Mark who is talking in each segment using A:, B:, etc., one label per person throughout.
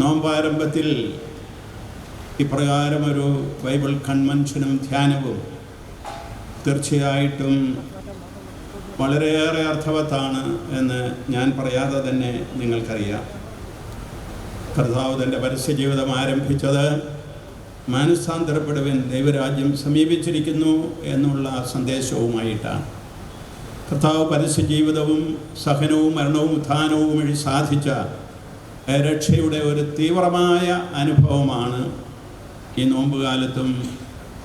A: നോമ്പാരംഭത്തിൽ ഇപ്രകാരമൊരു Bible കൺവെൻഷനും ധ്യാനവും തീർച്ചയായിട്ടും വളരെയേറെ അർത്ഥവത്താണ് എന്ന് ഞാൻ പറയാതെ തന്നെ നിങ്ങൾക്കറിയാം. കർത്താവ് തൻ്റെ പരസ്യജീവിതം ആരംഭിച്ചത് മാനസാന്തരപ്പെടുവിൻ, ദൈവരാജ്യം സമീപിച്ചിരിക്കുന്നു എന്നുള്ള സന്ദേശവുമായിട്ടാണ്. കർത്താവ് പരസ്യജീവിതവും സഹനവും മരണവും ഉത്ഥാനവും വഴി സാധിച്ച രക്ഷയുടെ ഒരു തീവ്രമായ അനുഭവമാണ് ഈ നോമ്പുകാലത്തും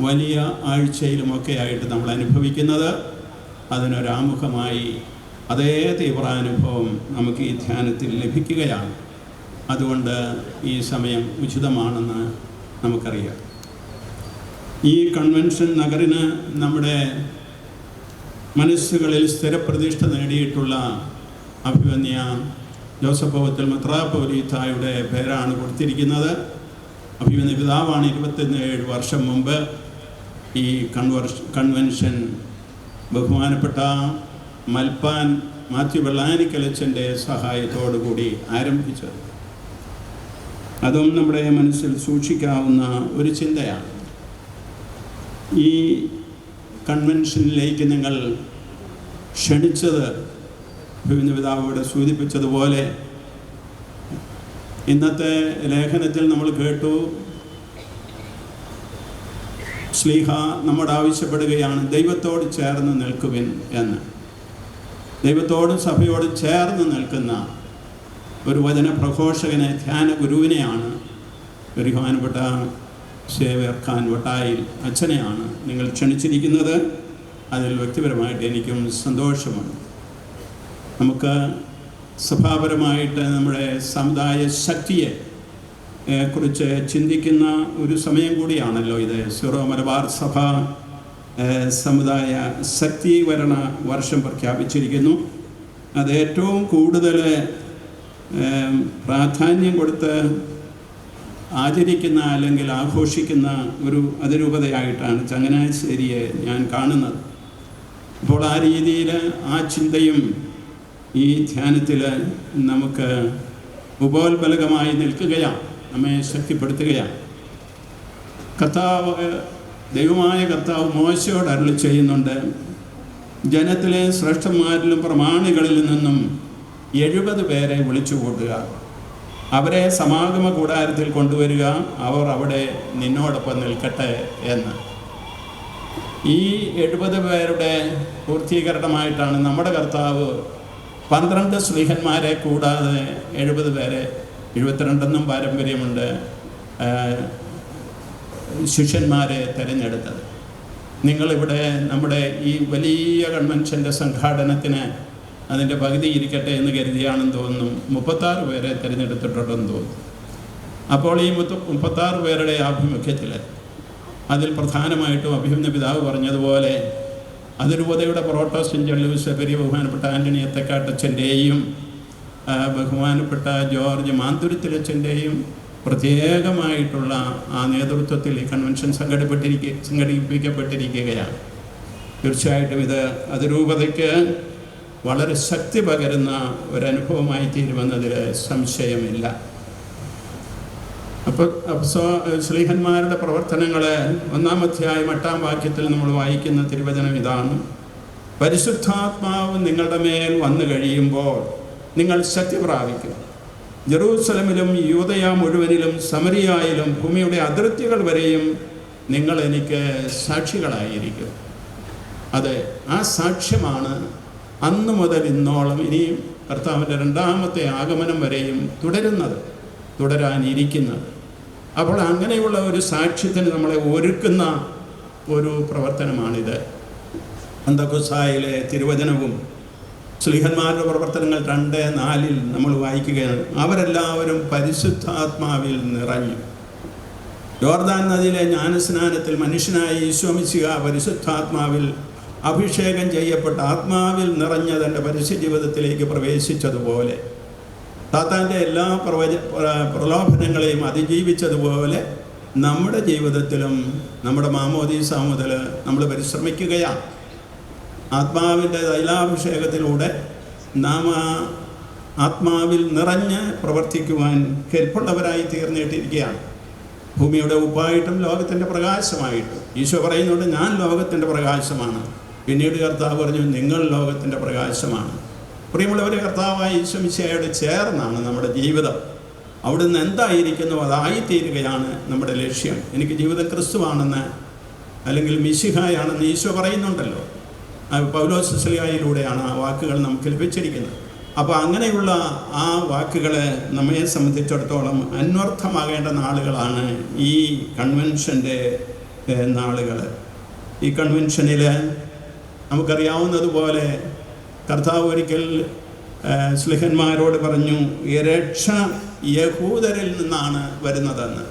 A: വലിയ ആഴ്ചയിലുമൊക്കെ ആയിട്ട് നമ്മൾ അനുഭവിക്കുന്നത്. അതിനൊരാമുഖമായി അതേ തീവ്രാനുഭവം നമുക്ക് ഈ ധ്യാനത്തിൽ ലഭിക്കുകയാണ്. അതുകൊണ്ട് ഈ സമയം ഉചിതമാണെന്ന് നമുക്കറിയാം. ഈ കൺവെൻഷൻ നഗറിന് നമ്മുടെ മനസ്സുകളിൽ സ്ഥിരപ്രതിഷ്ഠ നേടിയിട്ടുള്ള അഭിവന്യ ജോസഫ് പൗവത്തിൽ മെത്രാപ്പോലീത്തായുടെ പേരാണ് കൊടുത്തിരിക്കുന്നത്. അഭിവന്യ പിതാവാണ് 27 വർഷം മുമ്പ് ഈ കൺവെൻഷൻ ബഹുമാനപ്പെട്ട മൽപ്പാൻ മാത്യു വെള്ളാനിക്കലച്ചൻ്റെ സഹായത്തോടു കൂടി ആരംഭിച്ചത്. അതും നമ്മുടെ മനസ്സിൽ സൂക്ഷിക്കാവുന്ന ഒരു ചിന്തയാണ്. ഈ കൺവെൻഷനിലേക്ക് നിങ്ങൾ ക്ഷണിച്ചത് അഭിവന്യ പിതാവോട് സൂചിപ്പിച്ചതുപോലെ ഇന്നത്തെ ലേഖനത്തിൽ നമ്മൾ കേട്ടു, ശ്ലീഹ നമ്മോട് ആവശ്യപ്പെടുകയാണ് ദൈവത്തോട് ചേർന്ന് നിൽക്കുവിൻ എന്ന്. ദൈവത്തോടും സഭയോടും ചേർന്ന് നിൽക്കുന്ന ഒരു വചന പ്രഘോഷകനെ, ധ്യാന ഗുരുവിനെയാണ്, ബഹുമാനപ്പെട്ട സേവ്യർ ഖാൻ വട്ടായിൽ അച്ഛനെയാണ് നിങ്ങൾ ക്ഷണിച്ചിരിക്കുന്നത്. അതിൽ വ്യക്തിപരമായിട്ട് എനിക്കും സന്തോഷമുണ്ട്. നമുക്ക് സഭാപരമായിട്ട് നമ്മുടെ സമുദായ ശക്തിയെ കുറിച്ച് ചിന്തിക്കുന്ന ഒരു സമയം കൂടിയാണല്ലോ ഇത്. സിറോ മലബാർ സഭ സമുദായ ശക്തീകരണ വർഷം പ്രഖ്യാപിച്ചിരിക്കുന്നു. അത് ഏറ്റവും കൂടുതൽ പ്രാധാന്യം കൊടുത്ത് ആചരിക്കുന്ന അല്ലെങ്കിൽ ആഘോഷിക്കുന്ന ഒരു അതിരൂപതയായിട്ടാണ് ചങ്ങനാശ്ശേരിയെ ഞാൻ കാണുന്നത്. അപ്പോൾ ആ രീതിയിൽ ആ ചിന്തയും ഈ ധ്യാനത്തിൽ നമുക്ക് ഉപോത്ബലകമായി നിൽക്കുകയാണ്, നമ്മെ ശക്തിപ്പെടുത്തുകയാണ്. ദൈവമായ കർത്താവ് മോശയോട് അരുളി ചെയ്യുന്നുണ്ട്, ജനത്തിലെ ശ്രേഷ്ഠന്മാരിലും പ്രമാണികളിൽ നിന്നും 70 പേരെ വിളിച്ചു കൂട്ടുക, അവരെ സമാഗമ കൂടാരത്തിൽ കൊണ്ടുവരിക, അവർ അവിടെ നിന്നോടൊപ്പം നിൽക്കട്ടെ എന്ന്. ഈ 70 പേരുടെ പൂർത്തീകരണമായിട്ടാണ് നമ്മുടെ കർത്താവ് 12 ശ്ലീഹന്മാരെ കൂടാതെ 70 പേരെ, 72 പാരമ്പര്യമുണ്ട്, ശിഷ്യന്മാരെ തിരഞ്ഞെടുത്തത്. നിങ്ങളിവിടെ നമ്മുടെ ഈ വലിയ കൺവെൻഷൻ്റെ സംഘാടനത്തിന് അതിൻ്റെ പകുതി ഇരിക്കട്ടെ എന്ന് കരുതിയാണെന്ന് തോന്നുന്നു 36 പേരെ തിരഞ്ഞെടുത്തിട്ടുണ്ടെന്ന് തോന്നുന്നു. അപ്പോൾ ഈ 36 പേരുടെ ആഭിമുഖ്യത്തിൽ അതിൽ പ്രധാനമായിട്ടും അഭിമന്യ പിതാവ് പറഞ്ഞതുപോലെ അതിരൂപതയുടെ പ്രോട്ടോസ് സെൻറ്റ് പെരിയ ബഹുമാനപ്പെട്ട ആൻ്റണി എത്തക്കാട്ടച്ചൻ്റെയും ബഹുമാനപ്പെട്ട ജോർജ് മാന്തുരുത്തിലച്ചൻ്റെയും പ്രത്യേകമായിട്ടുള്ള ആ നേതൃത്വത്തിൽ ഈ കൺവെൻഷൻ സംഘടിപ്പിക്കപ്പെട്ടിരിക്കുകയാണ്. തീർച്ചയായിട്ടും ഇത് അതിരൂപതയ്ക്ക് വളരെ ശക്തി പകരുന്ന ഒരനുഭവമായി തീരുമെന്നതിൽ സംശയമില്ല. അപ്പോൾ ശ്ലീഹന്മാരുടെ പ്രവർത്തനങ്ങളെ 1-ാം അധ്യായം 8-ാം വാക്യത്തിൽ നമ്മൾ വായിക്കുന്ന തിരുവചനം ഇതാണ്: പരിശുദ്ധാത്മാവ് നിങ്ങളുടെ മേൽ വന്നു കഴിയുമ്പോൾ നിങ്ങൾ ശക്തി പ്രാപിക്കും. ജെറൂസലമിലും യൂദയ മുഴുവനിലും സമരിയായിലും ഭൂമിയുടെ അതിർത്തികൾ വരെയും നിങ്ങൾ എനിക്ക് സാക്ഷികളായിരിക്കും. അതെ, ആ സാക്ഷ്യമാണ് അന്നു മുതൽ ഇന്നോളം ഇനിയും കർത്താവിൻ്റെ 2ാമത്തെ ആഗമനം വരെയും തുടരാനിരിക്കുന്നത്. അപ്പോൾ അങ്ങനെയുള്ള ഒരു സാക്ഷ്യത്തിന് നമ്മളെ ഒരുക്കുന്ന ഒരു പ്രവർത്തനമാണിത്. പെന്തക്കോസ്തായിലെ തിരുവചനവും ശ്ലീഹന്മാരുടെ പ്രവർത്തനങ്ങൾ 2:4 നമ്മൾ വായിക്കുകയാണ്. അവരെല്ലാവരും പരിശുദ്ധാത്മാവിൽ നിറഞ്ഞു. യോർദാൻ നദിയിലെ ജ്ഞാനസ്നാനത്തിൽ മനുഷ്യനായ ഈശോ മിശിഹാ പരിശുദ്ധാത്മാവിൽ അഭിഷേകം ചെയ്യപ്പെട്ട ആത്മാവിൽ നിറഞ്ഞ തൻ്റെ പരസ്യ ജീവിതത്തിലേക്ക് പ്രവേശിച്ചതുപോലെ, താത്താൻ്റെ എല്ലാ പ്രലോഭനങ്ങളെയും അതിജീവിച്ചതുപോലെ നമ്മുടെ ജീവിതത്തിലും നമ്മുടെ മാമോദീസ മുതൽ നമ്മൾ പരിശ്രമിക്കുകയാണ്. ആത്മാവിൻ്റെ തൈലാഭിഷേകത്തിലൂടെ നാം ആത്മാവിൽ നിറഞ്ഞ് പ്രവർത്തിക്കുവാൻ കെൽപ്പുള്ളവരായി തീർന്നിട്ടിരിക്കുകയാണ്. ഭൂമിയുടെ ഉപ്പായിട്ടും ലോകത്തിൻ്റെ പ്രകാശമായിട്ടും. ഈശോ പറയുന്നുണ്ട്, ഞാൻ ലോകത്തിൻ്റെ പ്രകാശമാണ്. പിന്നീട് കർത്താവ് പറഞ്ഞു, നിങ്ങൾ ലോകത്തിൻ്റെ പ്രകാശമാണ്. പ്രിയമുള്ളവരെ, കർത്താവായ ഈശോ മിശിഹായോട് ചേർന്നാണ് നമ്മുടെ ജീവിതം. അവിടുന്ന് എന്തായിരിക്കുന്നു അതായിത്തീരുകയാണ് നമ്മുടെ ലക്ഷ്യം. എനിക്ക് ജീവിതം ക്രിസ്തുവാണെന്ന് അല്ലെങ്കിൽ മിശിഹായാണെന്ന് ഈശോ പറയുന്നുണ്ടല്ലോ. പൗലോസ് ശ്ലീഹായിലൂടെയാണ് ആ വാക്കുകൾ നമുക്ക് ലഭിച്ചിരിക്കുന്നത്. അപ്പോൾ അങ്ങനെയുള്ള ആ വാക്കുകൾ നമ്മെ സംബന്ധിച്ചിടത്തോളം അന്വർത്ഥമാകേണ്ട നാളുകളാണ് ഈ കൺവെൻഷൻ്റെ നാളുകൾ. ഈ കൺവെൻഷനിൽ നമുക്കറിയാവുന്നതുപോലെ കർത്താവ് ഒരിക്കൽ ശ്ലീഹന്മാരോട് പറഞ്ഞു, രക്ഷ യഹൂദരിൽ നിന്നാണ് വരുന്നതെന്ന്.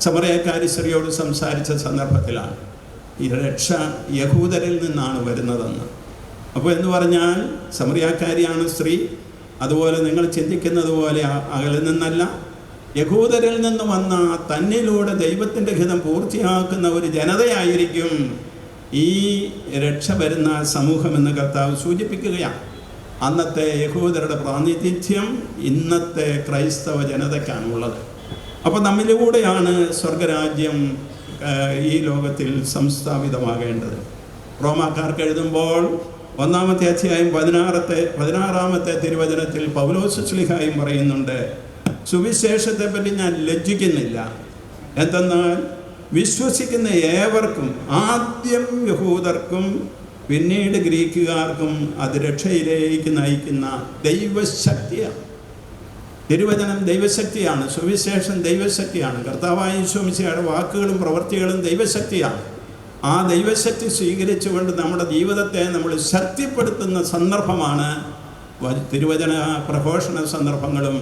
A: സമറയക്കാരി സ്ത്രീയോട് സംസാരിച്ച സന്ദർഭത്തിലാണ് ഈ രക്ഷ യഹൂദരിൽ നിന്നാണ് വരുന്നതെന്ന്. അപ്പോൾ എന്ന് പറഞ്ഞാൽ സമറിയാക്കാരിയാണ് സ്ത്രീ. അതുപോലെ നിങ്ങൾ ചിന്തിക്കുന്നത് പോലെ അകലിൽ നിന്നല്ല, യഹൂദരിൽ നിന്ന് വന്ന തന്നിലൂടെ ദൈവത്തിൻ്റെ ഹിതം പൂർത്തിയാക്കുന്ന ഒരു ജനതയായിരിക്കും ഈ രക്ഷ വരുന്ന സമൂഹമെന്ന് കർത്താവ് സൂചിപ്പിക്കുകയാണ്. അന്നത്തെ യഹൂദരുടെ പ്രാതിനിധ്യം ഇന്നത്തെ ക്രൈസ്തവ ജനതയ്ക്കാണുള്ളത്. അപ്പോൾ നമ്മിലൂടെയാണ് സ്വർഗരാജ്യം ഈ ലോകത്തിൽ സംസ്ഥാപിതമാകേണ്ടത്. റോമാക്കാർക്ക് എഴുതുമ്പോൾ 1-ാമത്തെ അധ്യായം 16-ാമത്തെ തിരുവചനത്തിൽ പൗലോസ് ശ്ലീഹായും പറയുന്നുണ്ട്, സുവിശേഷത്തെപ്പറ്റി ഞാൻ ലജ്ജിക്കുന്നില്ല. എന്തെന്നാൽ വിശ്വസിക്കുന്ന ഏവർക്കും, ആദ്യം യഹൂദർക്കും പിന്നീട് ഗ്രീക്കുകാർക്കും അത് രക്ഷയിലേക്ക് നയിക്കുന്ന ദൈവശക്തിയാണ്. തിരുവചനം ദൈവശക്തിയാണ്, സുവിശേഷം ദൈവശക്തിയാണ്. കർത്താവായ ഈശോ മിശിഹായുടെ വാക്കുകളും പ്രവൃത്തികളും ദൈവശക്തിയാണ്. ആ ദൈവശക്തി സ്വീകരിച്ചുകൊണ്ട് നമ്മുടെ ജീവിതത്തെ നമ്മൾ ശക്തിപ്പെടുത്തുന്ന സന്ദർഭമാണ് തിരുവചന പ്രഘോഷണ സന്ദർഭങ്ങളും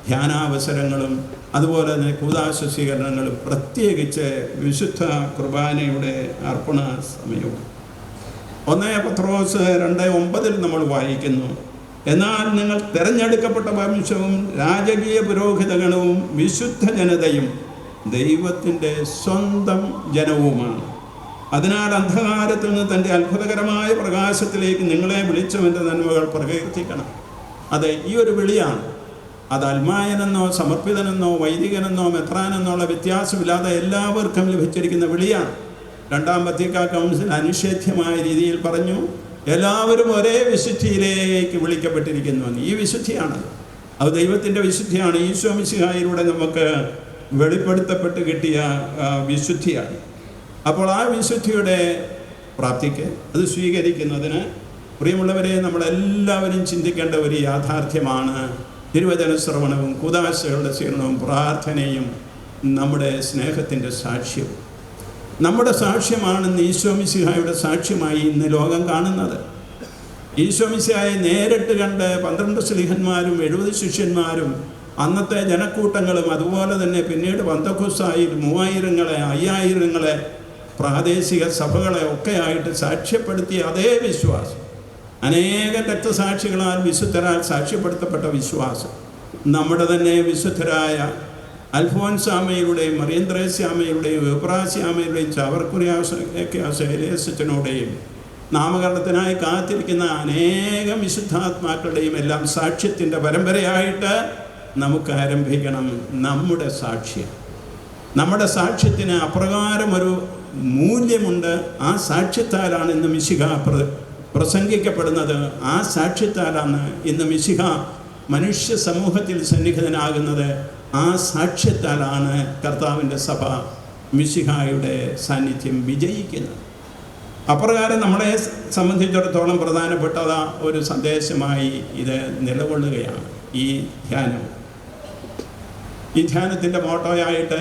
A: ധ്യാനാവസരങ്ങളും അതുപോലെ തന്നെ കൂദാശ സ്വീകരണങ്ങളും, പ്രത്യേകിച്ച് വിശുദ്ധ കുർബാനയുടെ അർപ്പണ സമയവും. 1 പത്രോസ് 2:9 നമ്മൾ വായിക്കുന്നു, എന്നാൽ നിങ്ങൾ തിരഞ്ഞെടുക്കപ്പെട്ട വംശവും രാജകീയ പുരോഹിതഗണവും വിശുദ്ധ ജനതയും ദൈവത്തിൻ്റെ സ്വന്തം ജനവുമാണ്. അതിനാൽ അന്ധകാരത്തിൽ നിന്ന് തൻ്റെ അത്ഭുതകരമായ പ്രകാശത്തിലേക്ക് നിങ്ങളെ വിളിച്ചവൻ്റെ നന്മകൾ പ്രകീർത്തിക്കണം. അതെ, ഈ ഒരു വിളിയാണ്. അത് അൽമായനെന്നോ സമർപ്പിതനെന്നോ വൈദികനെന്നോ മെത്രാനെന്നുള്ള വ്യത്യാസമില്ലാതെ എല്ലാവർക്കും ലഭിച്ചിരിക്കുന്ന വിളിയാണ്. 2-ാം വത്തിക്കാൻ കൗൺസിൽ അനിഷേധ്യമായ രീതിയിൽ പറഞ്ഞു, എല്ലാവരും ഒരേ വിശുദ്ധിയിലേക്ക് വിളിക്കപ്പെട്ടിരിക്കുന്നുവെന്ന്. ഈ വിശുദ്ധിയാണ്, അത് ദൈവത്തിൻ്റെ വിശുദ്ധിയാണ്. ഈശോ മിശിഹായിലൂടെ നമുക്ക് വെളിപ്പെടുത്തപ്പെട്ട് കിട്ടിയ വിശുദ്ധിയാണ്. അപ്പോൾ ആ വിശുദ്ധിയുടെ പ്രാപ്തിക്ക്, അത് സ്വീകരിക്കുന്നതിന് പ്രിയമുള്ളവരെ, നമ്മളെല്ലാവരും ചിന്തിക്കേണ്ട ഒരു യാഥാർത്ഥ്യമാണ് തിരുവചന ശ്രവണവും കൂദാശകളുടെ സ്വീകരണവും പ്രാർത്ഥനയും നമ്മുടെ സ്നേഹത്തിൻ്റെ സാക്ഷ്യവും. നമ്മുടെ സാക്ഷ്യമാണ് ഈശോ മിശിഹായുടെ സാക്ഷ്യമായി ഇന്ന് ലോകം കാണുന്നത്. ഈശോ മിശിഹായെ നേരിട്ട് കണ്ട് 12 ശ്ലീഹന്മാരും 70 ശിഷ്യന്മാരും അന്നത്തെ ജനക്കൂട്ടങ്ങളും അതുപോലെ തന്നെ പിന്നീട് പന്തക്കോസ്തായിൽ 3000-ങ്ങളെ 5000-ങ്ങളെ പ്രാദേശിക സഭകളെ ഒക്കെ ആയിട്ട് സാക്ഷ്യപ്പെടുത്തിയ അതേ വിശ്വാസം, അനേകം രക്തസാക്ഷികളാൽ വിശുദ്ധരാൽ സാക്ഷ്യപ്പെടുത്തപ്പെട്ട വിശ്വാസം, നമ്മുടെ തന്നെ വിശുദ്ധരായ അൽഫോൻസാമയുടെയും മറിയന്ത്രേസ്യാമയുടെയും എബ്രാസ്യാമയുടെയും ചവർക്കുര്യാസേലേസച്ചനുടെയും നാമകരണത്തിനായി കാത്തിരിക്കുന്ന അനേകം വിശുദ്ധാത്മാക്കളുടെയും എല്ലാം സാക്ഷ്യത്തിൻ്റെ പരമ്പരയായിട്ട് നമുക്ക് ആരംഭിക്കണം നമ്മുടെ സാക്ഷ്യം. നമ്മുടെ സാക്ഷ്യത്തിന് അപ്രകാരം ഒരു മൂല്യമുണ്ട്. ആ സാക്ഷ്യത്താലാണ് ഇന്ന് മിശിഹ പ്രസംഗിക്കപ്പെടുന്നത്. ആ സാക്ഷ്യത്താലാണ് ഇന്ന് മിശിഹ മനുഷ്യ സമൂഹത്തിൽ സന്നിഹിതനാകുന്നത്. ആ സാക്ഷ്യത്താലാണ് കർത്താവിൻ്റെ സഭ മിശിഹായുടെ സാന്നിധ്യം വിജയിക്കുന്നത്. അപ്രകാരം നമ്മളെ സംബന്ധിച്ചിടത്തോളം പ്രധാനപ്പെട്ട ഒരു സന്ദേശമായി ഇത് നിലകൊള്ളുകയാണ് ഈ ധ്യാനം. ഈ ധ്യാനത്തിൻ്റെ മോട്ടോയായിട്ട്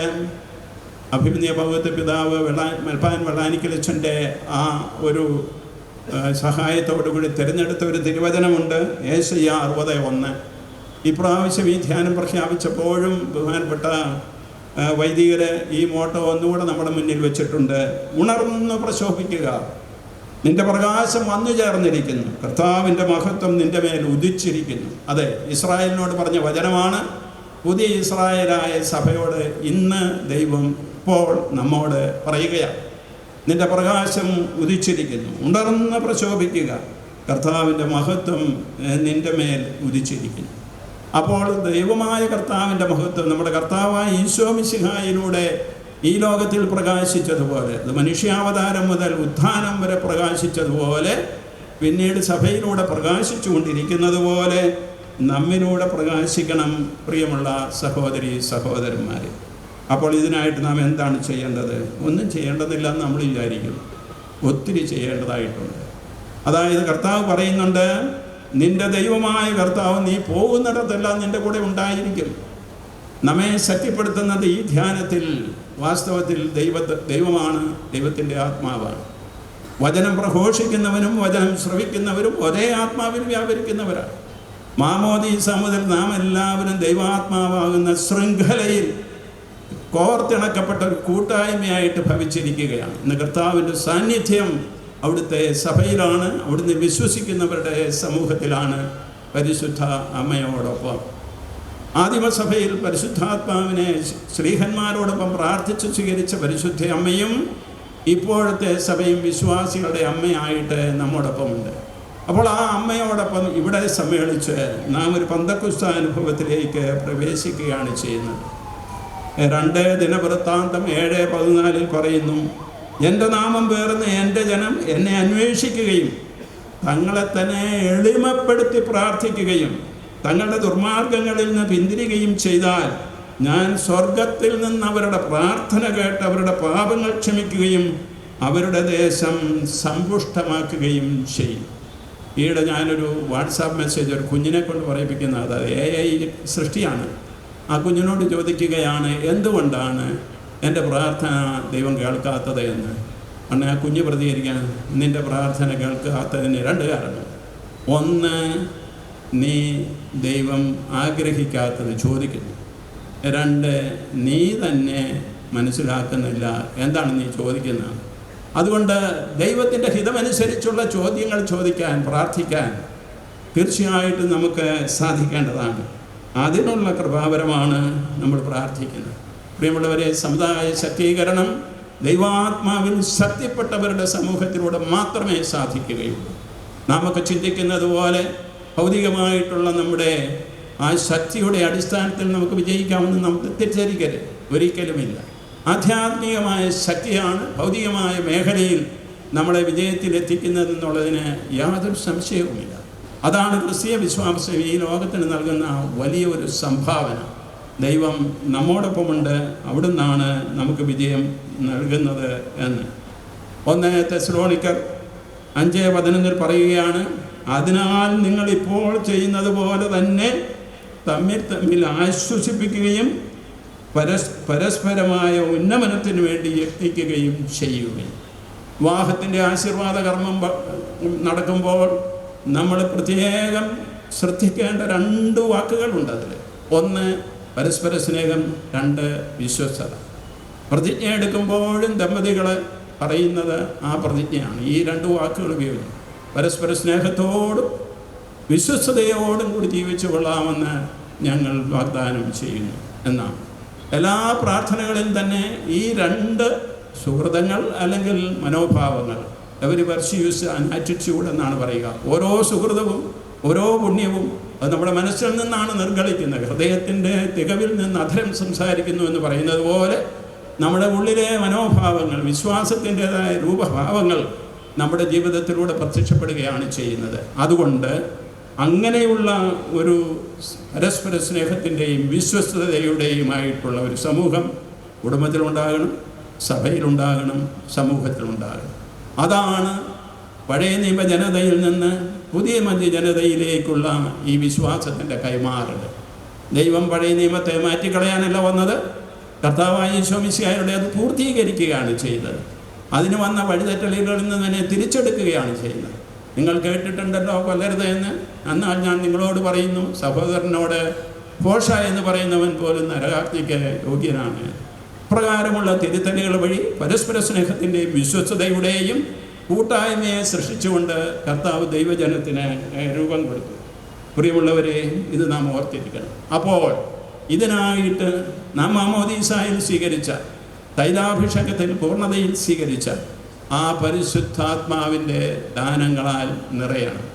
A: അഭിമന്യ പൗരത്വ പിതാവ് മൽപ്പാൻ വെള്ളാനിക്കലച്ചൻ്റെ ആ ഒരു സഹായത്തോടുകൂടി തിരഞ്ഞെടുത്ത ഒരു തിരുവചനമുണ്ട്, ഏശയ്യാ 60:1. ഇപ്രാവശ്യം ഈ ധ്യാനം പ്രഖ്യാപിച്ചപ്പോഴും ബഹുമാനപ്പെട്ട വൈദികരെ ഈ മോട്ടോ ഒന്നുകൂടെ നമ്മുടെ മുന്നിൽ വെച്ചിട്ടുണ്ട്. ഉണർന്ന് പ്രശോഭിക്കുക, നിന്റെ പ്രകാശം വന്നു ചേർന്നിരിക്കുന്നു, കർത്താവിൻ്റെ മഹത്വം നിന്റെ മേൽ ഉദിച്ചിരിക്കുന്നു. അതെ, ഇസ്രായേലിനോട് പറഞ്ഞ വചനമാണ്. പുതിയ ഇസ്രായേലായ സഭയോട് ഇന്ന് ദൈവം ഇപ്പോൾ നമ്മോട് പറയുകയാണ്, നിന്റെ പ്രകാശം ഉദിച്ചിരിക്കുന്നു, ഉണർന്ന് പ്രശോഭിക്കുക, കർത്താവിൻ്റെ മഹത്വം നിന്റെ മേൽ ഉദിച്ചിരിക്കുന്നു. അപ്പോൾ ദൈവമായ കർത്താവിൻ്റെ മഹത്വം നമ്മുടെ കർത്താവായ ഈശോ മിശിഹായിലൂടെ ഈ ലോകത്തിൽ പ്രകാശിച്ചതുപോലെ, അത് മനുഷ്യാവതാരം മുതൽ ഉത്ഥാനം വരെ പ്രകാശിച്ചതുപോലെ, പിന്നീട് സഭയിലൂടെ പ്രകാശിച്ചു കൊണ്ടിരിക്കുന്നത് പോലെ നമ്മിലൂടെ പ്രകാശിക്കണം പ്രിയമുള്ള സഹോദരി സഹോദരന്മാരെ. അപ്പോൾ ഇതിനായിട്ട് നാം എന്താണ് ചെയ്യേണ്ടത്? ഒന്നും ചെയ്യേണ്ടതില്ല എന്ന് നമ്മൾ വിചാരിക്കും. ഒത്തിരി ചെയ്യേണ്ടതായിട്ടുണ്ട്. അതായത് കർത്താവ് പറയുന്നുണ്ട്, നിന്റെ ദൈവമായ കർത്താവ് നീ പോകുന്നിടത്തെല്ലാം നിന്റെ കൂടെ ഉണ്ടായിരിക്കും. നമ്മെ ശക്തിപ്പെടുത്തുന്നത് ഈ ധ്യാനത്തിൽ വാസ്തവത്തിൽ ദൈവമാണ്, ദൈവത്തിൻ്റെ ആത്മാവാണ്. വചനം പ്രഘോഷിക്കുന്നവനും വചനം ശ്രവിക്കുന്നവരും ഒരേ ആത്മാവിൽ വ്യാപരിക്കുന്നവരാണ്. മാമോദീസ മുതൽ നാം എല്ലാവരും ദൈവാത്മാവാകുന്ന ശൃംഖലയിൽ കോർത്തിണക്കപ്പെട്ട ഒരു കൂട്ടായ്മയായിട്ട് ഭവിച്ചിരിക്കുകയാണ്. ഇന്ന് കർത്താവിൻ്റെ സാന്നിധ്യം അവിടുത്തെ സഭയിലാണ്, അവിടുന്ന് വിശ്വസിക്കുന്നവരുടെ സമൂഹത്തിലാണ്, പരിശുദ്ധ അമ്മയോടൊപ്പം. ആദിമസഭയിൽ പരിശുദ്ധാത്മാവിനെ ശ്രീഹന്മാരോടൊപ്പം പ്രാർത്ഥിച്ച് സ്വീകരിച്ച പരിശുദ്ധ അമ്മയും ഇപ്പോഴത്തെ സഭയും വിശ്വാസികളുടെ അമ്മയായിട്ട് നമ്മോടൊപ്പമുണ്ട്. അപ്പോൾ ആ അമ്മയോടൊപ്പം ഇവിടെ സമ്മേളിച്ച് നാം ഒരു പന്തക്കുസ്ത അനുഭവത്തിലേക്ക് പ്രവേശിക്കുകയാണ് ചെയ്യുന്നത്. 2 ദിനവൃത്താന്തം 7:14 പറയുന്നു, എൻ്റെ നാമം പേർന്ന് എൻ്റെ ജനം എന്നെ അന്വേഷിക്കുകയും തങ്ങളെ തന്നെ എളിമപ്പെടുത്തി പ്രാർത്ഥിക്കുകയും തങ്ങളുടെ ദുർമാർഗങ്ങളിൽ നിന്ന് പിന്തിരികയും ചെയ്താൽ ഞാൻ സ്വർഗത്തിൽ നിന്ന് അവരുടെ പ്രാർത്ഥന കേട്ട് അവരുടെ പാപങ്ങൾ ക്ഷമിക്കുകയും അവരുടെ ദേശം സമ്പുഷ്ടമാക്കുകയും ചെയ്യും. ഈയിടെ ഞാനൊരു വാട്സാപ്പ് മെസ്സേജ് ഒരു കുഞ്ഞിനെ കൊണ്ട് പറയിപ്പിക്കുന്ന, അതായത് AI സൃഷ്ടിയാണ്. ആ കുഞ്ഞിനോട് ചോദിക്കുകയാണ്, എന്തുകൊണ്ടാണ് എൻ്റെ പ്രാർത്ഥന ദൈവം കേൾക്കാത്തത് എന്ന്. അന്ന് ആ കുഞ്ഞ് പ്രതികരിക്കാൻ, നിൻ്റെ പ്രാർത്ഥന കേൾക്കാത്തതിന് 2 കാരണം. 1, നീ ദൈവം ആഗ്രഹിക്കാത്തത് ചോദിക്കുന്നു. 2, നീ തന്നെ മനസ്സിലാക്കുന്നില്ല എന്താണ് നീ ചോദിക്കുന്നത്. അതുകൊണ്ട് ദൈവത്തിൻ്റെ ഹിതമനുസരിച്ചുള്ള ചോദ്യങ്ങൾ ചോദിക്കാൻ, പ്രാർത്ഥിക്കാൻ തീർച്ചയായിട്ടും നമുക്ക് സാധിക്കേണ്ടതാണ്. അതിനുള്ള കൃപാവരമാണ് നമ്മൾ പ്രാർത്ഥിക്കുന്നത്. പ്രിയമുള്ളവരെ, സമുദായ ശക്തീകരണം ദൈവാത്മാവിൽ ശക്തിപ്പെട്ടവരുടെ സമൂഹത്തിലൂടെ മാത്രമേ സാധിക്കുകയുള്ളൂ. നാമൊക്കെ ചിന്തിക്കുന്നത് പോലെ ഭൗതികമായിട്ടുള്ള നമ്മുടെ ആ ശക്തിയുടെ അടിസ്ഥാനത്തിൽ നമുക്ക് വിജയിക്കാമെന്ന് നമുക്ക് തിരിച്ചറിയരുത്, ഒരിക്കലുമില്ല. ആധ്യാത്മികമായ ശക്തിയാണ് ഭൗതികമായ മേഖലയിൽ നമ്മളെ വിജയത്തിലെത്തിക്കുന്നതെന്നുള്ളതിന് യാതൊരു സംശയവുമില്ല. അതാണ് ക്രിസ്തീയ വിശ്വാസം ഈ ലോകത്തിന് നൽകുന്ന വലിയ ഒരു സംഭാവന. ദൈവം നമ്മോടൊപ്പമുണ്ട്, അവിടുന്നാണ് നമുക്ക് വിജയം നൽകുന്നത് എന്ന് 1 തെസ്സലോനിക്കർ 5:11 പറയുകയാണ്, അതിനാൽ നിങ്ങളിപ്പോൾ ചെയ്യുന്നത് പോലെ തന്നെ തമ്മിൽ ആശ്വസിപ്പിക്കുകയും പരസ്പരമായ ഉന്നമനത്തിന് വേണ്ടി യത്നിക്കുകയും ചെയ്യുകയും. വിവാഹത്തിൻ്റെ ആശീർവാദ കർമ്മം നടക്കുമ്പോൾ നമ്മൾ പ്രത്യേകം ശ്രദ്ധിക്കേണ്ട 2 വാക്കുകളുണ്ട് അതിൽ. 1 പരസ്പര സ്നേഹം, 2 വിശ്വസ്തത. പ്രതിജ്ഞ എടുക്കുമ്പോഴും ദമ്പതികൾ പറയുന്നത് ആ പ്രതിജ്ഞയാണ്. ഈ 2 വാക്കുകൾ ഉപയോഗിക്കും. പരസ്പര സ്നേഹത്തോടും വിശ്വസ്തയോടും കൂടി ജീവിച്ചു കൊള്ളാമെന്ന് ഞങ്ങൾ വാഗ്ദാനം ചെയ്യുന്നു എന്നാണ്. എല്ലാ പ്രാർത്ഥനകളിലും തന്നെ ഈ 2 സുഹൃതങ്ങൾ അല്ലെങ്കിൽ മനോഭാവങ്ങൾ, എവരി വെർച്യൂസ് ആൻഡ് ആറ്റിറ്റ്യൂഡ് എന്നാണ് പറയുക. ഓരോ സുഹൃതവും ഓരോ പുണ്യവും അത് നമ്മുടെ മനസ്സിൽ നിന്നാണ് നിർഗളിക്കുന്നത്. ഹൃദയത്തിൻ്റെ തികവിൽ നിന്ന് അധരം സംസാരിക്കുന്നു എന്ന് പറയുന്നത് പോലെ നമ്മുടെ ഉള്ളിലെ മനോഭാവങ്ങൾ, വിശ്വാസത്തിൻ്റെതായ രൂപഭാവങ്ങൾ നമ്മുടെ ജീവിതത്തിലൂടെ പ്രത്യക്ഷപ്പെടുകയാണ് ചെയ്യുന്നത്. അതുകൊണ്ട് അങ്ങനെയുള്ള ഒരു പരസ്പര സ്നേഹത്തിൻ്റെയും വിശ്വസ്തതയുടെയുമായിട്ടുള്ള ഒരു സമൂഹം കുടുംബത്തിലുണ്ടാകണം, സഭയിലുണ്ടാകണം, സമൂഹത്തിലുണ്ടാകണം. അതാണ് പഴയ നിയമ ജനതയിൽ നിന്ന് പുതിയ മധ്യ ജനതയിലേക്കുള്ള ഈ വിശ്വാസത്തിൻ്റെ കൈമാറൽ. ദൈവം പഴയ നിയമത്തെ മാറ്റിക്കളയാനല്ല വന്നത്, കർത്താവായ ഈശോ മിശിഹായുടെ അത് പൂർത്തീകരിക്കുകയാണ് ചെയ്തത്. അതിന് വന്ന വഴിതെറ്റലുകളിൽ നിന്ന് തന്നെ തിരിച്ചെടുക്കുകയാണ് ചെയ്യുന്നത്. നിങ്ങൾ കേട്ടിട്ടുണ്ടല്ലോ കൊല്ലരുത് എന്ന്. എന്നാൽ ഞാൻ നിങ്ങളോട് പറയുന്നു, സഹോദരനോട് പോഷ എന്ന് പറയുന്നവൻ പോലും നരകാഗ്നിക്ക് യോഗ്യനാണ്. പ്രകാരമുള്ള തിരുത്തലുകൾ വഴി പരസ്പര സ്നേഹത്തിൻ്റെയും വിശ്വസ്തതയുടെയും കൂട്ടായ്മയെ സൃഷ്ടിച്ചുകൊണ്ട് കർത്താവ് ദൈവജനത്തിന് രൂപം കൊടുത്തു. പ്രിയമുള്ളവരെ, ഇത് നാം ഓർത്തിരിക്കണം. അപ്പോൾ ഇതിനായിട്ട് നാം മാമോദീസായിൽ സ്വീകരിച്ച, തൈലാഭിഷേകത്തിൽ പൂർണ്ണതയിൽ സ്വീകരിച്ച ആ പരിശുദ്ധാത്മാവിൻ്റെ ദാനങ്ങളാൽ നിറയണം.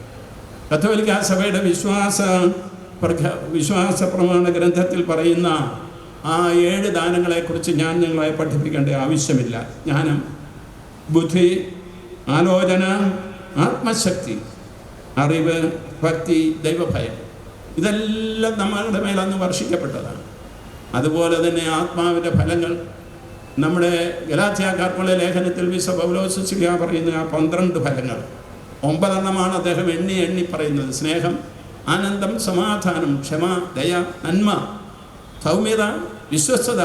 A: കത്തോലിക്കാ സഭയുടെ വിശ്വാസ വിശ്വാസ പ്രമാണ ഗ്രന്ഥത്തിൽ പറയുന്ന ആ 7 ദാനങ്ങളെക്കുറിച്ച് ഞാൻ നിങ്ങളെ പഠിപ്പിക്കേണ്ട ആവശ്യമില്ല. ജ്ഞാനം, ബുദ്ധി, ആലോചന, ആത്മശക്തി, അറിവ്, ഭക്തി, ദൈവഭയം, ഇതെല്ലാം നമ്മളുടെ മേലന്ന് വർഷിക്കപ്പെട്ടതാണ്. അതുപോലെ തന്നെ ആത്മാവിൻ്റെ ഫലങ്ങൾ നമ്മുടെ ഗലാത്യക്കാർക്കുള്ള ലേഖനത്തിൽ വിശുദ്ധ പൗലോസ് ശ്ലീഹ പറയുന്ന ആ 12 ഫലങ്ങൾ 9 എണ്ണമാണ് അദ്ദേഹം എണ്ണി പറയുന്നത്. സ്നേഹം, ആനന്ദം, സമാധാനം, ക്ഷമ, ദയ, നന്മ, സൗമ്യത, വിശ്വസ്തത,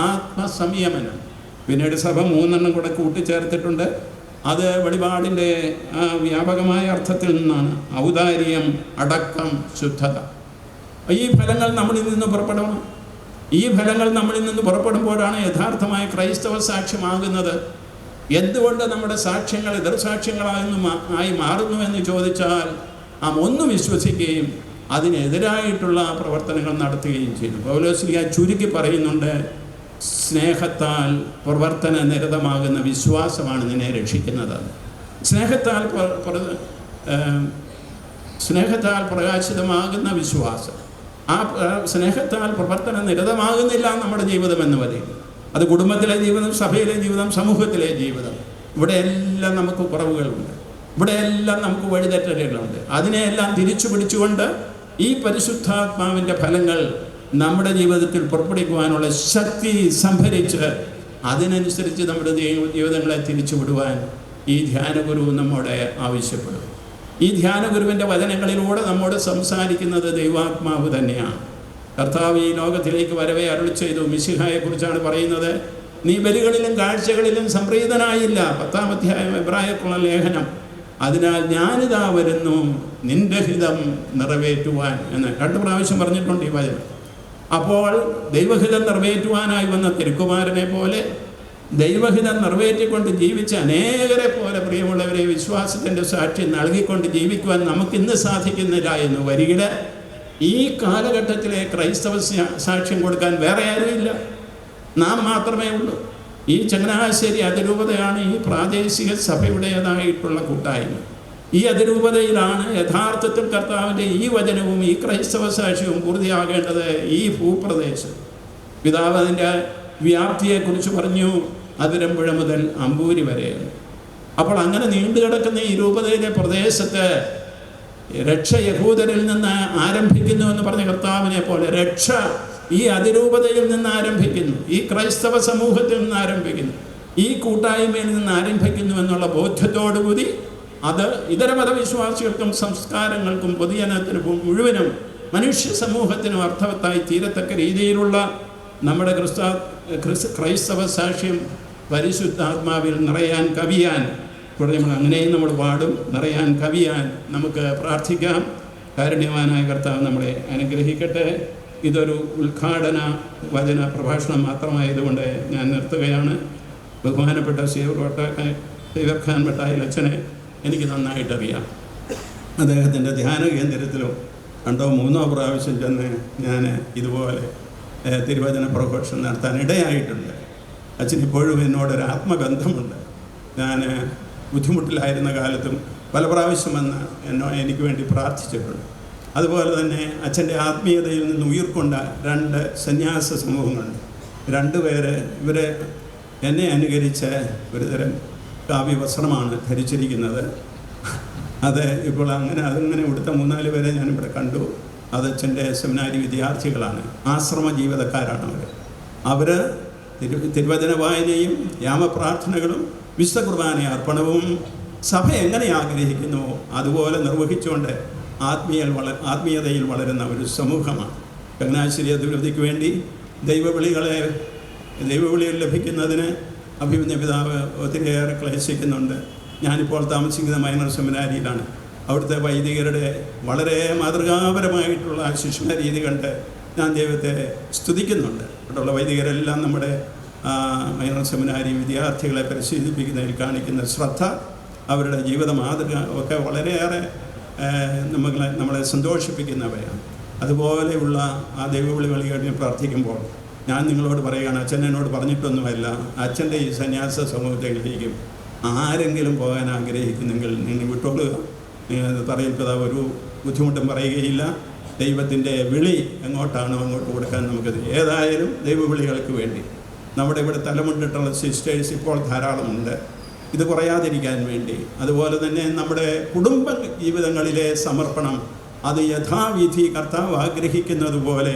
A: ആത്മസംയമനം. പിന്നീട് സഭ 3 എണ്ണം കൂടെ കൂട്ടിച്ചേർത്തിട്ടുണ്ട്. അത് വെളിപാടിൻ്റെ വ്യാപകമായ അർത്ഥത്തിൽ നിന്നാണ്. ഔദാര്യം, അടക്കം, ശുദ്ധത. ഈ ഫലങ്ങൾ നമ്മളിൽ നിന്ന് പുറപ്പെടണം. ഈ ഫലങ്ങൾ നമ്മളിൽ നിന്ന് പുറപ്പെടുമ്പോഴാണ് യഥാർത്ഥമായ ക്രൈസ്തവ സാക്ഷ്യമാകുന്നത്. എന്തുകൊണ്ട് നമ്മുടെ സാക്ഷ്യങ്ങൾ എതിർസാക്ഷ്യങ്ങളായി മാറുന്നു എന്ന് ചോദിച്ചാൽ നാം ഒന്ന് വിശ്വസിക്കുകയും അതിനെതിരായിട്ടുള്ള പ്രവർത്തനങ്ങൾ നടത്തുകയും ചെയ്തു. പൗലോസ് ശ്ലീഹ ചുരുക്കി പറയുന്നുണ്ട്, സ്നേഹത്താൽ പ്രവർത്തന നിരതമാകുന്ന വിശ്വാസമാണ് നിന്നെ രക്ഷിക്കുന്നത്. സ്നേഹത്താൽ പ്രകാശിതമാകുന്ന വിശ്വാസം, ആ സ്നേഹത്താൽ പ്രവർത്തന നിരതമാകുന്നില്ല നമ്മുടെ ജീവിതം എന്ന് പറയുന്നത്. അത് കുടുംബത്തിലെ ജീവിതം, സഭയിലെ ജീവിതം, സമൂഹത്തിലെ ജീവിതം, ഇവിടെയെല്ലാം നമുക്ക് കുറവുകളുണ്ട്, ഇവിടെയെല്ലാം നമുക്ക് വഴിതെറ്റലുകളുണ്ട്. അതിനെയെല്ലാം തിരിച്ചു പിടിച്ചുകൊണ്ട് ഈ പരിശുദ്ധാത്മാവിൻ്റെ ഫലങ്ങൾ നമ്മുടെ ജീവിതത്തിൽ പുറപ്പെടുവിക്കുവാനുള്ള ശക്തി സംഭരിച്ച് അതിനനുസരിച്ച് നമ്മുടെ ജീവിതങ്ങളെ തിരിച്ചു വിടുവാൻ ഈ ധ്യാനഗുരു നമ്മോട് ആവശ്യപ്പെടും. ഈ ധ്യാനഗുരുവിൻ്റെ വചനങ്ങളിലൂടെ നമ്മോട് സംസാരിക്കുന്നത് ദൈവാത്മാവ് തന്നെയാണ്. കർത്താവ് ഈ ലോകത്തിലേക്ക് വരവേ അരുളി ചെയ്തു. മിശിഹായെക്കുറിച്ചാണ് പറയുന്നത്, നീ ബലികളിലും കാഴ്ചകളിലും സംപ്രീതനായില്ല. 10-ാം അധ്യായം എബ്രായർക്കുള്ള ലേഖനം. അതിനാൽ ഞാനിതാ വരുന്നു നിന്റെ ഹിതം നിറവേറ്റുവാൻ എന്ന് 2 പ്രാവശ്യം പറഞ്ഞിട്ടുണ്ട് ഈ വചനം. അപ്പോൾ ദൈവഹിതം നിറവേറ്റുവാനായി വന്ന തിരുക്കുമാരനെ പോലെ ദൈവഹിതം നിറവേറ്റിക്കൊണ്ട് ജീവിച്ച അനേകരെ പോലെ പ്രിയമുള്ളവരെ വിശ്വാസത്തിൻ്റെ സാക്ഷ്യം നൽകിക്കൊണ്ട് ജീവിക്കുവാൻ നമുക്കിന്ന് സാധിക്കുന്നില്ല എന്ന് വരികിൽ ഈ കാലഘട്ടത്തിലെ ക്രൈസ്തവ സാക്ഷ്യം കൊടുക്കാൻ വേറെ ആരുമില്ല, നാം മാത്രമേ ഉള്ളൂ. ഈ ചങ്ങനാശ്ശേരി അതിരൂപതയാണ് ഈ പ്രാദേശിക സഭയുടേതായിട്ടുള്ള കൂട്ടായ്മ. ഈ അതിരൂപതയിലാണ് യഥാർത്ഥത്തിൽ കർത്താവിൻ്റെ ഈ വചനവും ഈ ക്രൈസ്തവ സാക്ഷ്യവും പൂർത്തിയാകേണ്ടത്. ഈ ഭൂപ്രദേശം പിതാവ് അതിൻ്റെ വ്യാപ്തിയെക്കുറിച്ച് പറഞ്ഞു, അതിരമ്പുഴ മുതൽ അമ്പൂരി വരെ. അപ്പോൾ അങ്ങനെ നീണ്ടുകിടക്കുന്ന ഈ രൂപതയിലെ പ്രദേശത്ത് രക്ഷ യഹൂദരിൽ നിന്ന് ആരംഭിക്കുന്നു എന്ന് പറഞ്ഞ കർത്താവിനെ പോലെ രക്ഷ ഈ അതിരൂപതയിൽ നിന്ന് ആരംഭിക്കുന്നു, ഈ ക്രൈസ്തവ സമൂഹത്തിൽ നിന്ന് ആരംഭിക്കുന്നു, ഈ കൂട്ടായ്മയിൽ നിന്ന് ആരംഭിക്കുന്നു എന്നുള്ള ബോധ്യത്തോടുകൂടി അത് ഇതര മതവിശ്വാസികൾക്കും സംസ്കാരങ്ങൾക്കും പൊതുജനത്തിനും മുഴുവനും മനുഷ്യ സമൂഹത്തിനും അർത്ഥവത്തായി തീരത്തക്ക രീതിയിലുള്ള നമ്മുടെ ക്രൈസ്തവ സാക്ഷ്യം പരിശുദ്ധാത്മാവിൽ നിറയാൻ കവിയാൻ നമ്മൾ അങ്ങനെയും നമ്മൾ പാടും. നിറയാൻ കവിയാൻ നമുക്ക് പ്രാർത്ഥിക്കാം. കാരുണ്യവാനായ കർത്താവ് നമ്മളെ അനുഗ്രഹിക്കട്ടെ. ഇതൊരു ഉദ്ഘാടന വചന പ്രഭാഷണം മാത്രമായതുകൊണ്ട് ഞാൻ നിർത്തുകയാണ്. ബഹുമാനപ്പെട്ട സീവർഖാൻ ഭട്ടായിൽ അച്ഛനെ എനിക്ക് നന്നായിട്ടറിയാം. അദ്ദേഹത്തിൻ്റെ ധ്യാന കേന്ദ്രത്തിലോ 2-ഓ 3-ഓ പ്രാവശ്യം ചെന്ന് ഞാൻ ഇതുപോലെ തിരുവചന പ്രഘോഷണം നടത്താൻ ഇടയായിട്ടുണ്ട്. അച്ഛനിപ്പോഴും എന്നോടൊരു ആത്മബന്ധമുണ്ട്. ഞാൻ ബുദ്ധിമുട്ടിലായിരുന്ന കാലത്തും പല പ്രാവശ്യം വന്ന് എനിക്ക് വേണ്ടി പ്രാർത്ഥിച്ചിട്ടുണ്ട്. അതുപോലെ തന്നെ അച്ഛൻ്റെ ആത്മീയതയിൽ നിന്ന് ഉയർക്കൊണ്ട 2 സന്യാസ സമൂഹങ്ങളുണ്ട്. 2 പേര് ഇവരെ എന്നെ അനുകരിച്ച ഒരുതരം കാവ്യവസ്ത്രമാണ് ധരിച്ചിരിക്കുന്നത്. അത് ഇപ്പോൾ അതിങ്ങനെ ഉടുത്ത 3-4 പേരെ ഞാനിവിടെ കണ്ടു. അത് അച്ഛൻ്റെ സെമിനാരി വിദ്യാർത്ഥികളാണ്, ആശ്രമ ജീവിതക്കാരാണ് അവർ. തിരുവചന വായനയും യാമപ്രാർത്ഥനകളും വിശുദ്ധ കുർബാന അർപ്പണവും സഭ എങ്ങനെ ആഗ്രഹിക്കുന്നുവോ അതുപോലെ നിർവഹിച്ചുകൊണ്ട് ആത്മീയതയിൽ വളരുന്ന ഒരു സമൂഹമാണ്. ചങ്ങനാശ്ശേരി അതിരൂപതയ്ക്ക് വേണ്ടി ദൈവവിളികൾ ലഭിക്കുന്നതിന് അഭിമന്യ പിതാവ് ഒത്തിരിയേറെ ക്ലേശിക്കുന്നുണ്ട്. ഞാനിപ്പോൾ താമസിക്കുന്ന മൈനർ സെമിനാരിയിലാണ്. അവിടുത്തെ വൈദികരുടെ വളരെ മാതൃകാപരമായിട്ടുള്ള ശിക്ഷണ രീതി കണ്ട് ഞാൻ ദൈവത്തെ സ്തുതിക്കുന്നുണ്ട്. അവിടെയുള്ള വൈദികരെല്ലാം നമ്മുടെ മൈനർ സെമിനാരി വിദ്യാർത്ഥികളെ പരിശീലിപ്പിക്കുന്നതിൽ കാണിക്കുന്ന ശ്രദ്ധ, അവരുടെ ജീവിത മാതൃക ഒക്കെ വളരെയേറെ നമ്മളെ സന്തോഷിപ്പിക്കുന്നവയാണ്. അതുപോലെയുള്ള ആ ദൈവവിളികൾ കഴിഞ്ഞ് പ്രാർത്ഥിക്കുമ്പോൾ ഞാൻ നിങ്ങളോട് പറയുകയാണ്, അച്ഛൻ എന്നോട് പറഞ്ഞിട്ടൊന്നുമല്ല, അച്ഛൻ്റെ ഈ സന്യാസ സമൂഹത്തിലേക്കും ആരെങ്കിലും പോകാൻ ആഗ്രഹിക്കുന്നെങ്കിൽ നിങ്ങൾ വിട്ടോളുക. തറയിൽ പിതാവ് ഒരു ബുദ്ധിമുട്ടും പറയുകയില്ല. ദൈവത്തിൻ്റെ വിളി എങ്ങോട്ടാണോ അങ്ങോട്ട് കൊടുക്കാൻ നമുക്ക് ഏതായാലും ദൈവവിളികൾക്ക് വേണ്ടി നമ്മുടെ ഇവിടെ തലമുണ്ടിട്ടുള്ള സിസ്റ്റേഴ്സ് ഇപ്പോൾ ധാരാളമുണ്ട്. ഇത് കുറയാതിരിക്കാൻ വേണ്ടി, അതുപോലെ തന്നെ നമ്മുടെ കുടുംബ ജീവിതങ്ങളിലെ സമർപ്പണം അത് യഥാവിധി കർത്താവ് ആഗ്രഹിക്കുന്നത് പോലെ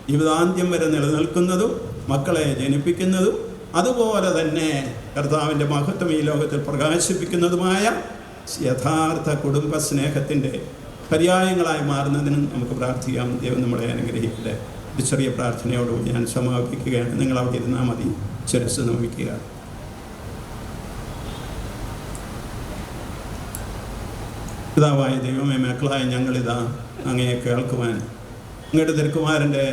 A: ജീവിതാന്ത്യം വരെ നിലനിൽക്കുന്നതും മക്കളെ ജനിപ്പിക്കുന്നതും അതുപോലെ തന്നെ കർത്താവിൻ്റെ മഹത്വം ഈ ലോകത്തിൽ പ്രകാശിപ്പിക്കുന്നതുമായ യഥാർത്ഥ കുടുംബ സ്നേഹത്തിൻ്റെ പര്യായങ്ങളായി മാറുന്നതിനും നമുക്ക് പ്രാർത്ഥിക്കാം. ദൈവം നമ്മളെ അനുഗ്രഹിക്കട്ടെ. ഒരു ചെറിയ പ്രാർത്ഥനയോടുകൂടി ഞാൻ സമാപിക്കുകയാണ്. നിങ്ങൾ അവിടെ ഇരുന്നാൽ മതി. ശിരസ്സ് നമിക്കുക. പിതാവായ ദൈവമേ, മക്കളായ ഞങ്ങളിതാ അങ്ങയെ കേൾക്കുവാൻ, അങ്ങയുടെ തിരുക്കുമാരൻ്റെ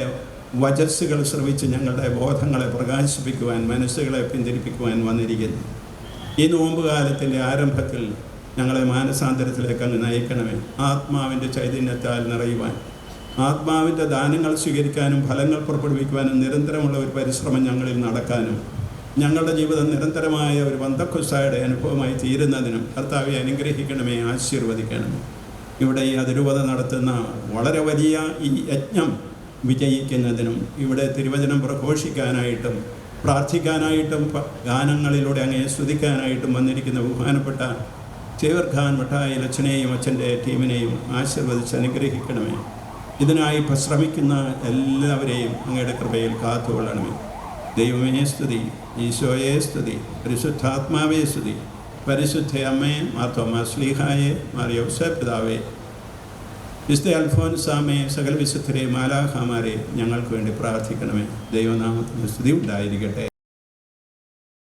A: വചസ്സുകൾ ശ്രവിച്ച് ഞങ്ങളുടെ ബോധങ്ങളെ പ്രകാശിപ്പിക്കുവാൻ, മനസ്സുകളെ പിന്തിരിപ്പിക്കുവാൻ വന്നിരിക്കുന്നു. ഈ നോമ്പുകാലത്തിൻ്റെ ആരംഭത്തിൽ ഞങ്ങളെ മാനസാന്തരത്തിലേക്ക് അങ്ങ് നയിക്കണമേ. ആത്മാവിൻ്റെ ചൈതന്യത്താൽ നിറയുവാൻ, ആത്മാവിൻ്റെ ദാനങ്ങൾ സ്വീകരിക്കാനും ഫലങ്ങൾ പുറപ്പെടുവിക്കുവാനും നിരന്തരമുള്ള ഒരു പരിശ്രമം ഞങ്ങളിൽ നടക്കാനും, ഞങ്ങളുടെ ജീവിതം നിരന്തരമായ ഒരു പന്തക്കുസ്തായുടെ അനുഭവമായി തീരുന്നതിനും കർത്താവെ അനുഗ്രഹിക്കണമേ, ആശീർവദിക്കണമേ. ഇവിടെ ഈ അതിരൂപത നടത്തുന്ന വളരെ വലിയ ഈ യജ്ഞം വിജയിക്കുന്നതിനും ഇവിടെ തിരുവചനം പ്രഘോഷിക്കാനായിട്ടും പ്രാർത്ഥിക്കാനായിട്ടും ഗാനങ്ങളിലൂടെ അങ്ങയെ സ്തുതിക്കാനായിട്ടും വന്നിരിക്കുന്ന ബഹുമാനപ്പെട്ട ചേവർഖാൻ മിഠായി അച്ഛനെയും അച്ഛൻ്റെ ടീമിനെയും ആശീർവദിച്ച് അനുഗ്രഹിക്കണമേ. ഇതിനായി ശ്രമിക്കുന്ന എല്ലാവരെയും അങ്ങയുടെ കൃപയിൽ കാത്തുകൊള്ളണമേ. ദൈവമേ സ്തുതി, ഈശോയെ സ്തുതി, പരിശുദ്ധാത്മാവേ സ്തുതി, പരിശുദ്ധ അമ്മേ, മാർത്തോമാ ശ്ലീഹായെ, മാർ യോസേപ്പ് പിതാവേ, വിശുദ്ധ അൽഫോൻസാമേ, സകല വിശുദ്ധരെ, മാലാഖമാരെ ഞങ്ങൾക്ക് വേണ്ടി പ്രാർത്ഥിക്കണമേ. ദൈവനാമത്തിന് സ്തുതി ഉണ്ടായിരിക്കട്ടെ.